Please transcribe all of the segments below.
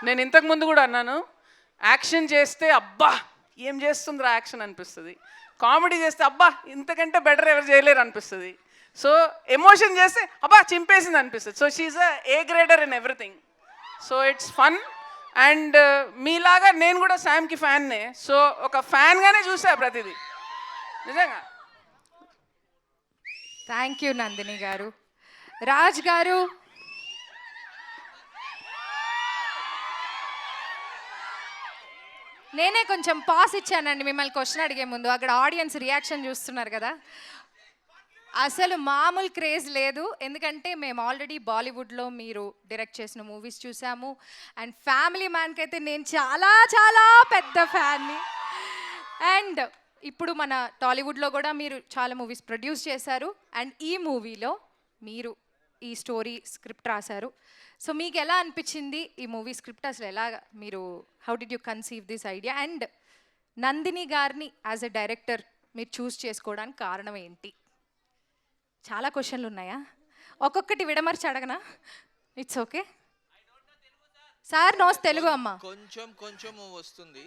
నేను ఇంతకు ముందు కూడా అన్నాను, యాక్షన్ చేస్తే అబ్బా ఏం చేస్తుందిరా యాక్షన్ అనిపిస్తుంది, కామెడీ చేస్తే అబ్బా ఇంతకంటే బెటర్ ఎవరు చేయలేరు అనిపిస్తుంది, సో ఎమోషన్ చేస్తే అబ్బా చింపేసింది అనిపిస్తుంది. So she's A grader in everything. So it's fun. And మీలాగా నేను కూడా శామ్కి ఫ్యాన్నే. సో ఒక ఫ్యాన్గానే చూసా ప్రతిదీ నిజంగా. థ్యాంక్ యూ నందిని గారు. రాజ్ గారు, నేనే కొంచెం పాస్ ఇచ్చానండి మిమ్మల్ని క్వశ్చన్ అడిగే ముందు. అక్కడ ఆడియన్స్ రియాక్షన్ చూస్తున్నారు కదా, అసలు మామూలు క్రేజ్ లేదు. ఎందుకంటే మేము ఆల్రెడీ బాలీవుడ్లో మీరు డైరెక్ట్ చేసిన మూవీస్ చూసాము. అండ్ ఫ్యామిలీ మ్యాన్కి అయితే నేను చాలా చాలా పెద్ద ఫ్యాన్ని. అండ్ ఇప్పుడు మన టాలీవుడ్లో కూడా మీరు చాలా మూవీస్ ప్రొడ్యూస్ చేశారు. అండ్ ఈ మూవీలో మీరు ఈ స్టోరీ స్క్రిప్ట్ రాశారు. సో మీకు ఎలా అనిపించింది ఈ మూవీ స్క్రిప్ట్? అసలు ఎలా మీరు how did you conceive this idea? And Nandini గారిని యాజ్ ఎ డైరెక్టర్ మీరు చూస్ చేసుకోవడానికి కారణం ఏంటి? చాలా క్వశ్చన్లు ఉన్నాయా? ఒక్కొక్కటి విడమర్చి అడగనా? It's okay sir. Knows Telugu అమ్మ కొంచెం కొంచెం వస్తుంది.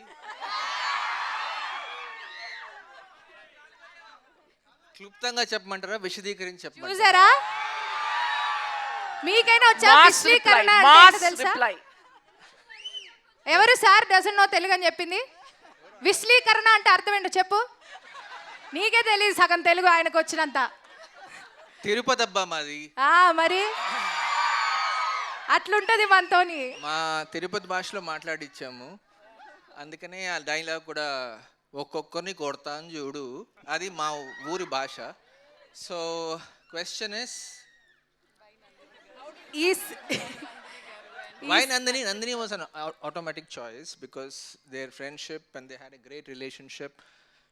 క్లుప్తంగా చెప్పమంటారా, విశదీకరించి చెప్పమంటారా? చూసారా, మీకైనా వచ్చా విశ్లీకరణ తెలుసా? ఎవరు సార్ డజన్ నో తెలుగు అని చెప్పింది? విశ్లీకరణ అంటే అర్థం ఏంటో చెప్పు. నీకే తెలియదు సగం తెలుగు ఆయనకు వచ్చినంత. తిరుపతి అబ్బా మాది. మరి అట్లుంటది మనతోని. మా తిరుపతి భాషలో మాట్లాడిచ్చాము, అందుకనే ఆ డైలాగ్ కూడా ఒక్కొక్కరిని కొడతాను చూడు, అది మా ఊరి భాష. So question is why Nandini? Nandini was an automatic choice because their friendship and they had a great relationship.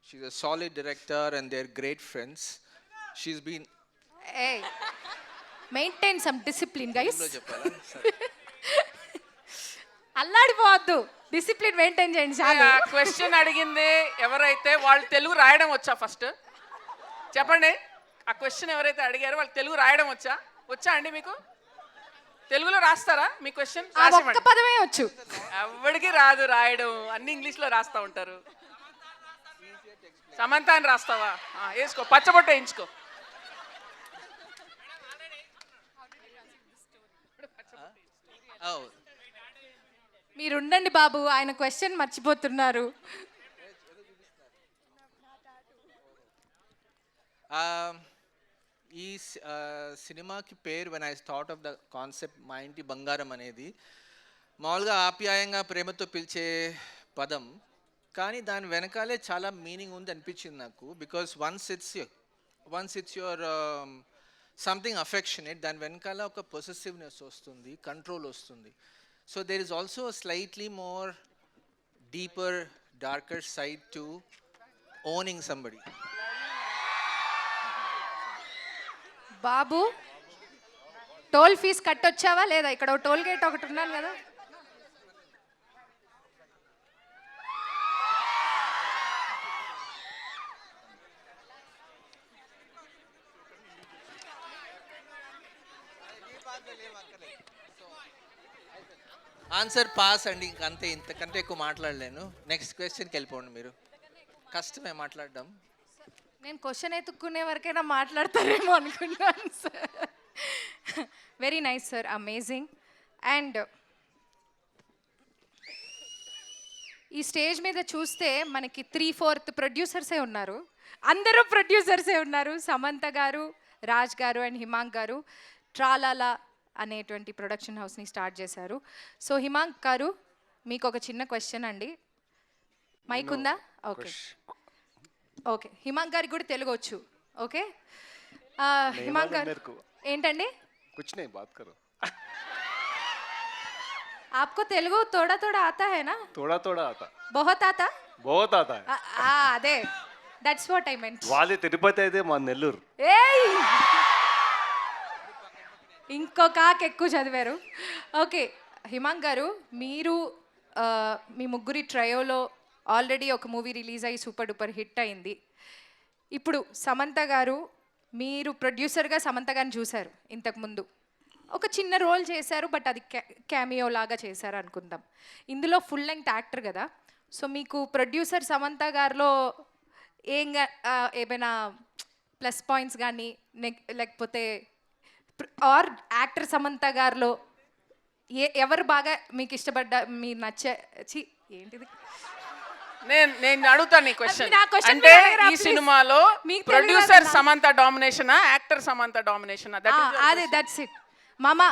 She's a solid director and they're great friends. She's been maintain some discipline guys. అల్లాడిపోవద్దు, discipline maintain చేయండి చాలు. Question అడిగింది ఎవరైతే వాళ్ళు తెలుగు రాయడం వచ్చా? First చెప్పండి. ఆ క్వశ్చన్ ఎవరైతే అడిగారో వాళ్ళు తెలుగు రాయడం వచ్చా అండి? మీకు తెలుగులో రాస్తారా మీ క్వశ్చన్? ఒక్క పదమే వచ్చు. ఎవరికి రాదు రాయడం, అన్ని ఇంగ్లీష్లో రాస్తూ ఉంటారు. సమంత అని రాస్తావా? వేసుకో, పచ్చబొట్ట వేయించుకో. మీరుండండి బాబు, ఆయన క్వశ్చన్ మర్చిపోతున్నారు. ఈ సినిమాకి పేరు when I thought of the concept మా ఇంటి బంగారం అనేది మామూలుగా ఆప్యాయంగా ప్రేమతో పిలిచే పదం, కానీ దాని వెనకాలే చాలా మీనింగ్ ఉంది అనిపించింది నాకు. Because once it's your something affectionate, దాని వెనకాల ఒక పొసెసివ్నెస్ వస్తుంది, కంట్రోల్ వస్తుంది. So there is also slightly more deeper darker side to owning somebody. బాబు, టోల్ ఫీజు కట్టొచ్చావా లేదా? ఇక్కడ టోల్ గేట్ ఒకటి ఉన్నాను కదా. ఆన్సర్ పాస్ అండి, ఇంకంతే, ఇంతకంటే ఎక్కువ మాట్లాడలేను. నెక్స్ట్ క్వశ్చన్కి వెళ్ళిపోండి మీరు. కష్టమే మాట్లాడడం. నేను క్వశ్చన్ ఎత్తుక్కునే వరకైనా మాట్లాడతారేమో అనుకున్నాను sir. Very nice sir, amazing. And ఈ స్టేజ్ మీద చూస్తే మనకి 3/4 ప్రొడ్యూసర్సే ఉన్నారు. అందరూ ప్రొడ్యూసర్సే ఉన్నారు. సమంత గారు, రాజ్ గారు అండ్ హిమాంక్ గారు ట్రాలాలా అనేటువంటి ప్రొడక్షన్ హౌస్ని స్టార్ట్ చేశారు. సో హిమాంక్ గారు, మీకు ఒక చిన్న క్వశ్చన్ అండి. మైక్ ఉందా? Okay okay. హిమాంక్ గారికి కూడా తెలుగు వచ్చు. ఓకే హిమాంక్ గారు ఏంటండి? आपको तेलुगु थोड़ा थोड़ा आता है ना? थोड़ा थोड़ा आता. बहुत आता? बहुत आता है. అదే, దట్స్ వాట్ ఐ మెంట్. వాళ్ళే తిరుపతి అయితే మా నెల్లూరు. ఏయ్, ఇంకొక ఎక్కువ చదివారు. ఓకే హిమాంక్ గారు, మీరు మీ ముగ్గురి ట్రయోలో ఆల్రెడీ ఒక మూవీ రిలీజ్ అయ్యి సూపర్ డూపర్ హిట్ అయింది. ఇప్పుడు సమంత గారు, మీరు ప్రొడ్యూసర్గా సమంత గారిని చూశారు ఇంతకుముందు. ఒక చిన్న రోల్ చేశారు, బట్ అది క్యామియో లాగా చేశారు అనుకుందాం. ఇందులో ఫుల్ లెంగ్త్ యాక్టర్ కదా, సో మీకు ప్రొడ్యూసర్ సమంత గారిలో ఏమైనా ప్లస్ పాయింట్స్ కానీ లేకపోతే ఆర్ యాక్టర్ సమంత గారిలో ఎవరు బాగా మీకు ఇష్టపడ్డ, మీరు ఏంటిది నేను అడుగుతాను ఈ క్వశ్చన్. నా question అంటే మీరు అడగరా, ఈ please? సినిమాలో మీకు ప్రొడ్యూసర్ తెలియదా? సమంత డామినేషనా, యాక్టర్ సమంత డామినేషనా? అదే దట్స్ ఇట్ మామా.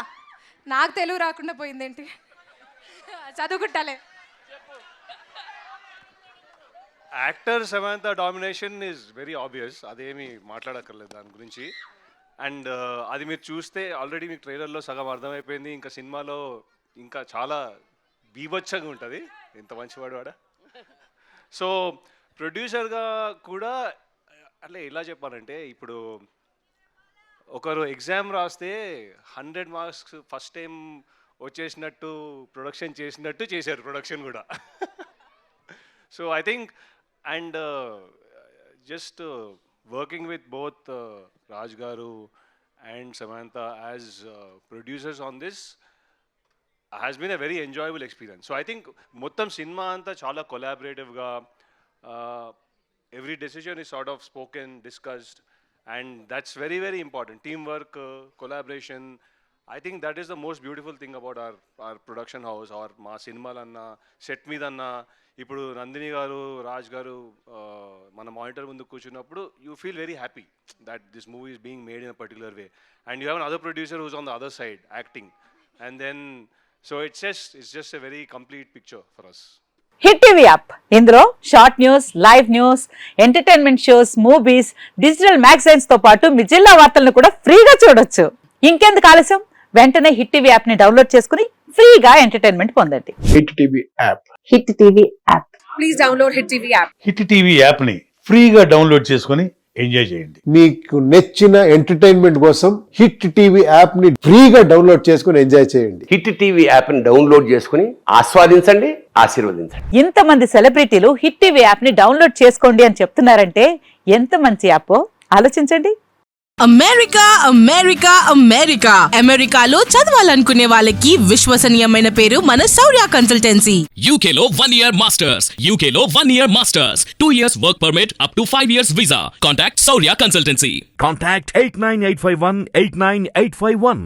నాకు తెలుగు రాకుండా పోయిందేంటి, చదువుకుంటాలే. Actor Samantha domination is very obvious, అదేమి మాట్లాడక్కర్లేదు దాని గురించి. అండ్ అది మీరు చూస్తే ఆల్రెడీ మీకు ట్రైలర్లో సగం అర్థమైపోయింది. ఇంకా సినిమాలో ఇంకా చాలా బీభత్సంగా ఉంటుంది. ఎంత మంచివాడు వాడా. సో ప్రొడ్యూసర్గా కూడా అట్లా ఎలా చెప్పాలంటే, ఇప్పుడు ఒకరు ఎగ్జామ్ రాస్తే 100 మార్క్స్ ఫస్ట్ టైం వచ్చేసినట్టు ప్రొడక్షన్ చేసినట్టు చేశారు ప్రొడక్షన్ కూడా. So I think and just working with both Raj Garu and Samantha as producers on this has been a very enjoyable experience. So I think మొత్తం cinema అంతా చాలా కొలాబరేటివ్గా, every decision is sort of spoken, discussed, and that's very, very important. Teamwork, collaboration. I think that is the most beautiful thing about our production house, or మా సినిమాలన్నా set మీద అన్నా. ఇప్పుడు నందిని గారు, రాజ్ గారు మన మానిటర్ ముందు కూర్చున్నప్పుడు you feel very happy that this movie is being made in a particular way, and you have an other producer who's on the other side acting, and then so it's just a very complete picture for us. Hit TV app, ఇందులో short news, live news, entertainment shows, movies, digital magazines తో పాటు మీ జిల్లా వార్తలను కూడా ఫ్రీగా చూడొచ్చు. ఇంకెందుకు ఆలస్యం, వెంటనే హిట్ టీవీ యాప్ ని డౌన్లోడ్ చేసుకుని ఫ్రీగా ఎంటర్టైన్మెంట్ పొందండి. Hit TV app. Hit TV app. Please download hit TV app. Hit TV యాప్ని ఫ్రీగా డౌన్లోడ్ చేసుకొని ఎంజాయ్ చేయండి. మీకు నచ్చిన ఎంటర్టైన్మెంట్ కోసం హిట్ టీవీ యాప్ ని ఫ్రీగా డౌన్లోడ్ చేసుకొని ఎంజాయ్ చేయండి. హిట్ టీవీ యాప్ని డౌన్లోడ్ చేసుకుని ఆస్వాదించండి, ఆశీర్వదించండి. ఇంతమంది సెలబ్రిటీలు హిట్ టీవీ యాప్ ని డౌన్లోడ్ చేసుకోండి అని చెప్తున్నారంటే ఎంత మంచి యాప్ ఆలోచించండి. అమెరికా అమెరికా అమెరికా అమెరికాలో చదవాలనుకునే వాళ్ళకి విశ్వసనీయమైన పేరు మన శౌర్య కన్సల్టెన్సీ. UK లో 1 year masters, UK లో 1 year masters, 2 years work permit up to 5 years visa. Contact Saurya Consultancy. Contact 89851 89851.